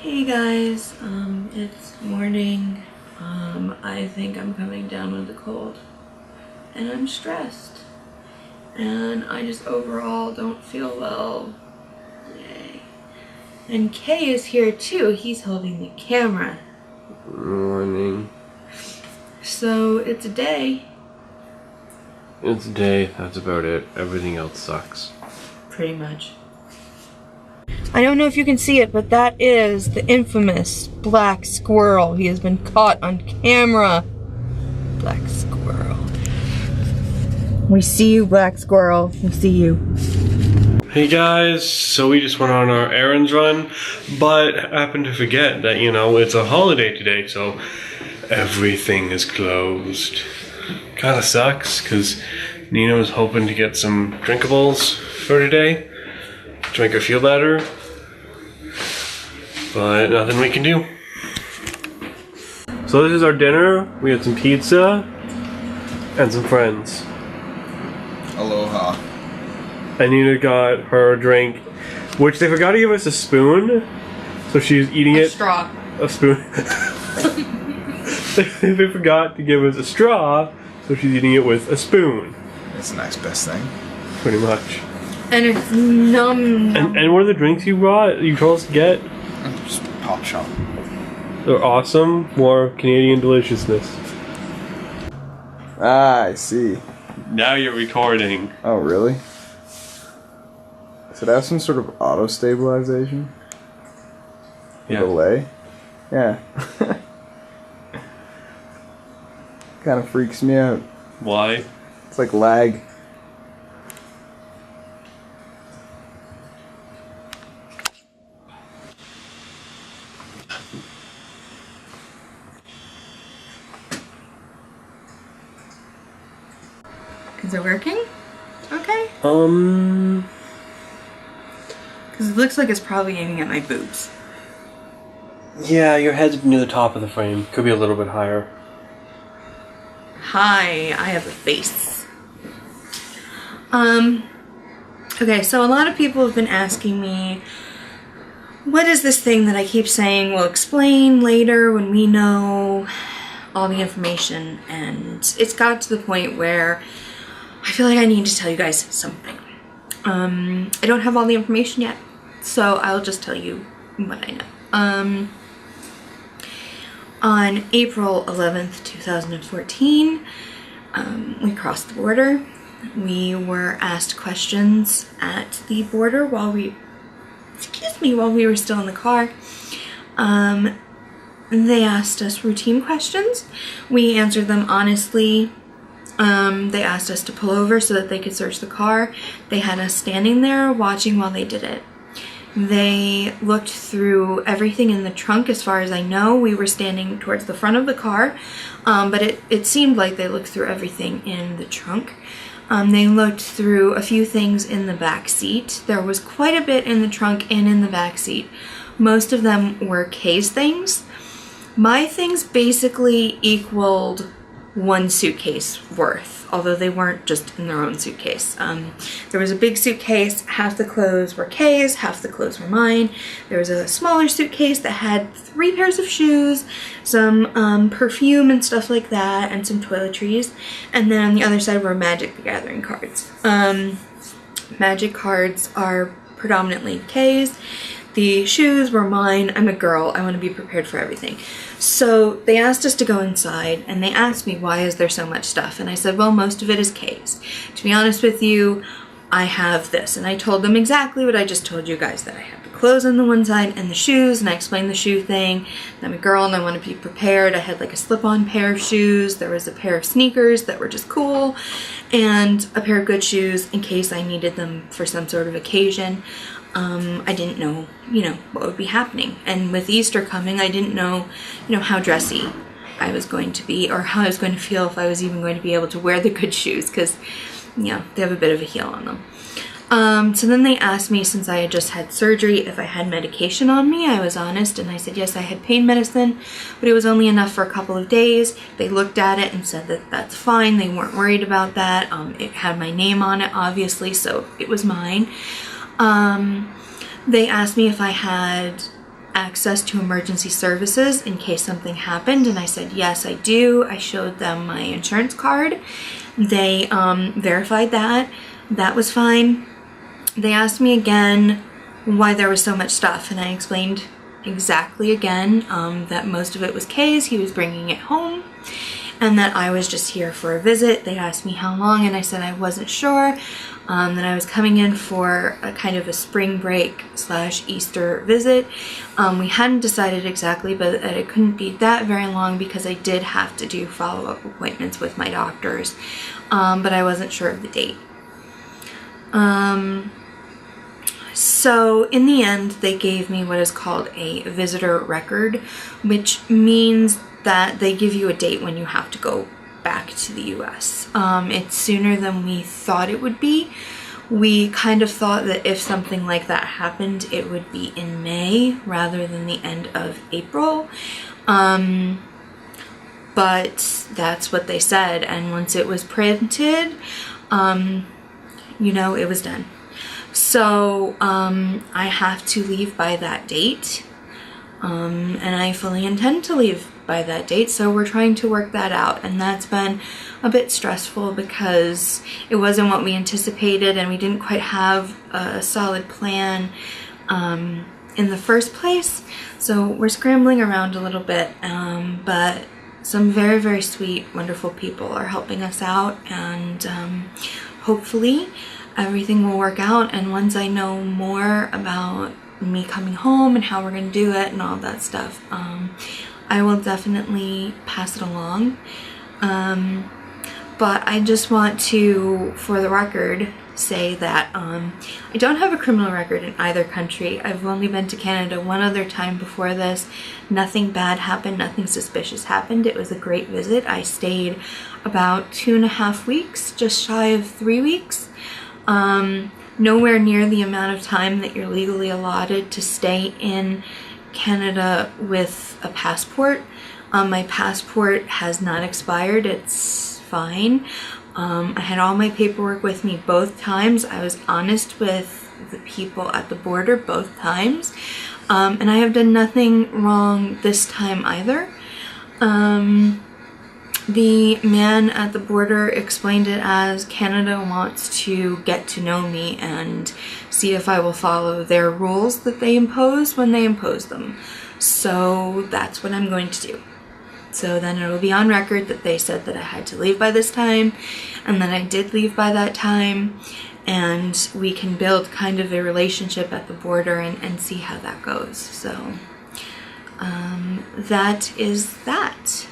Hey guys, it's morning. I think I'm coming down with a cold and I'm stressed and I just overall don't feel well. Yay. And Kay is here too. He's holding the camera. Morning. So it's a day. It's a day, that's about it. Everything else sucks. Pretty much. I don't know if you can see it, but that is the infamous black squirrel. He has been caught on camera. Black squirrel. We see you, black squirrel. We see you. Hey guys, so we just went on our errands run, but happened to forget that, you know, it's a holiday today, so everything is closed. Kinda sucks, because Nina was hoping to get some drinkables for today to make her feel better, but nothing we can do. So this is our dinner. We had some pizza and some friends. Aloha. And Nina got her drink, which they forgot to give us a spoon, so she's eating it. Straw. A spoon. They forgot to give us a straw, so she's eating it with a spoon. It's the next best thing. Pretty much. And it's numb. And what are the drinks you brought? You told us to get? Just pop shop. They're awesome. More Canadian deliciousness. Ah, I see. Now you're recording. Oh, really? Does it have some sort of auto stabilization? Yeah. Delay? Yeah. Kind of freaks me out. Why? It's like lag. Is it working? Okay. Because it looks like it's probably aiming at my boobs. Yeah, your head's near the top of the frame. Could be a little bit higher. Hi, I have a face. Okay, so a lot of people have been asking me, what is this thing that I keep saying we'll explain later when we know all the information? And it's got to the point where I feel like I need to tell you guys something. I don't have all the information yet, so I'll just tell you what I know. On April 11th, 2014, we crossed the border. We were asked questions at the border while we were still in the car. They asked us routine questions. We answered them honestly. They asked us to pull over so that they could search the car. They had us standing there watching while they did it. They looked through everything in the trunk. As far as I know, we were standing towards the front of the car, but it seemed like they looked through everything in the trunk. They looked through a few things in the back seat. There was quite a bit in the trunk and in the back seat. Most of them were Kay's things. My things basically equaled one suitcase worth, although they weren't just in their own suitcase. There was a big suitcase, half the clothes were Kay's, half the clothes were mine. There was a smaller suitcase that had 3 pairs of shoes, some perfume and stuff like that, and some toiletries. And then on the other side were Magic the Gathering cards. Magic cards are predominantly Kay's. The shoes were mine. I'm a girl. I want to be prepared for everything. So they asked us to go inside and they asked me, why is there so much stuff? And I said, well, most of it is Kay's. To be honest with you, I have this. And I told them exactly what I just told you guys, that I have the clothes on the one side and the shoes, and I explained the shoe thing. I'm a girl and I want to be prepared. I had like a slip-on pair of shoes. There was a pair of sneakers that were just cool, and a pair of good shoes in case I needed them for some sort of occasion. I didn't know, what would be happening. And with Easter coming, I didn't know, how dressy I was going to be or how I was going to feel, if I was even going to be able to wear the good shoes, because, they have a bit of a heel on them. So then they asked me, since I had just had surgery, if I had medication on me. I was honest and I said, yes, I had pain medicine, but it was only enough for a couple of days. They looked at it and said that that's fine. They weren't worried about that. It had my name on it, obviously, so it was mine. They asked me if I had access to emergency services in case something happened, and I said yes, I do. I showed them my insurance card. They verified that. That was fine. They asked me again why there was so much stuff, and I explained exactly again that most of it was Kay's. He was bringing it home, and that I was just here for a visit. They asked me how long, and I said I wasn't sure, that I was coming in for a kind of a spring break / Easter visit. We hadn't decided exactly, but that it couldn't be that very long because I did have to do follow-up appointments with my doctors, but I wasn't sure of the date. So in the end, they gave me what is called a visitor record, which means that they give you a date when you have to go back to the US. It's sooner than we thought it would be. We kind of thought that if something like that happened, it would be in May rather than the end of April. But that's what they said, and once it was printed, you know, it was done. So I have to leave by that date, and I fully intend to leave by that date, so we're trying to work that out, and that's been a bit stressful because it wasn't what we anticipated, and we didn't quite have a solid plan in the first place, so we're scrambling around a little bit, but some very, very sweet, wonderful people are helping us out, and hopefully everything will work out. And once I know more about me coming home and how we're going to do it and all that stuff, I will definitely pass it along. But I just want to, for the record, say that I don't have a criminal record in either country. I've only been to Canada one other time before this. Nothing bad happened, nothing suspicious happened. It was a great visit. I stayed about 2.5 weeks, just shy of 3 weeks. Nowhere near the amount of time that you're legally allotted to stay in Canada with a passport. My passport has not expired. It's fine. I had all my paperwork with me both times. I was honest with the people at the border both times. And I have done nothing wrong this time either. The man at the border explained it as Canada wants to get to know me and see if I will follow their rules that they impose when they impose them. So that's what I'm going to do. So then it will be on record that they said that I had to leave by this time, and that I did leave by that time, and we can build kind of a relationship at the border and see how that goes. So that is that.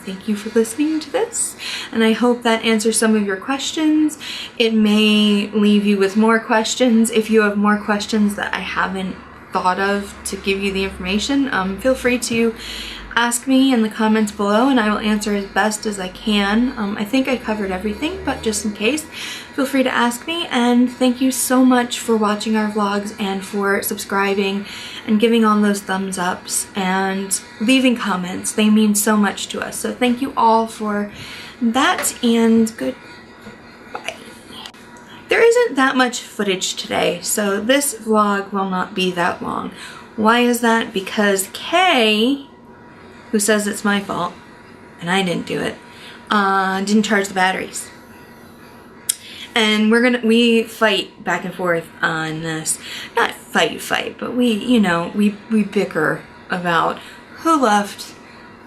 Thank you for listening to this, and I hope that answers some of your questions. It may leave you with more questions. If you have more questions that I haven't thought of to give you the information, feel free to ask me in the comments below, and I will answer as best as I can. I think I covered everything, but just in case, feel free to ask me. And thank you so much for watching our vlogs and for subscribing and giving all those thumbs ups and leaving comments. They mean so much to us. So thank you all for that, and goodbye. There isn't that much footage today, so this vlog will not be that long. Why is that? Because Kay, who says it's my fault, and I didn't do it, didn't charge the batteries. And we fight back and forth on this. Not fight, but we bicker about who left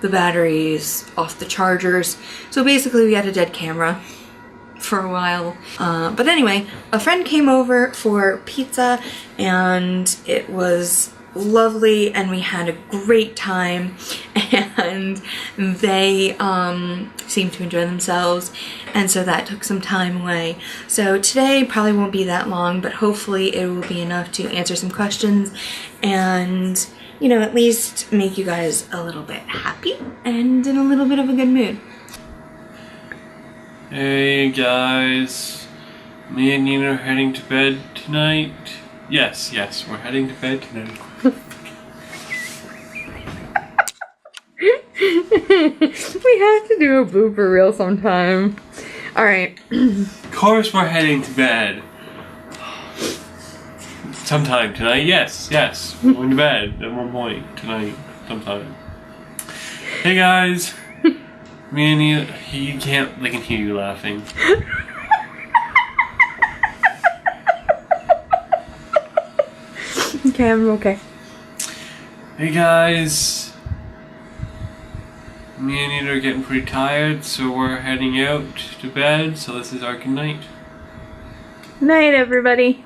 the batteries off the chargers. So basically we had a dead camera for a while. But anyway, a friend came over for pizza, and it was lovely, and we had a great time, and they seemed to enjoy themselves, and so that took some time away. So today probably won't be that long, but hopefully it will be enough to answer some questions and, you know, at least make you guys a little bit happy and in a little bit of a good mood. Hey guys, me and Nina are heading to bed tonight. Yes, we're heading to bed tonight. We have to do a blooper reel sometime. Alright. Of course we're heading to bed. Sometime tonight, yes. We're going to bed at one point tonight, sometime. Hey guys. Me and you, they can hear you laughing. Okay, I'm okay. Hey guys. Me and Nina are getting pretty tired, so we're heading out to bed, so this is our good night. Night, everybody.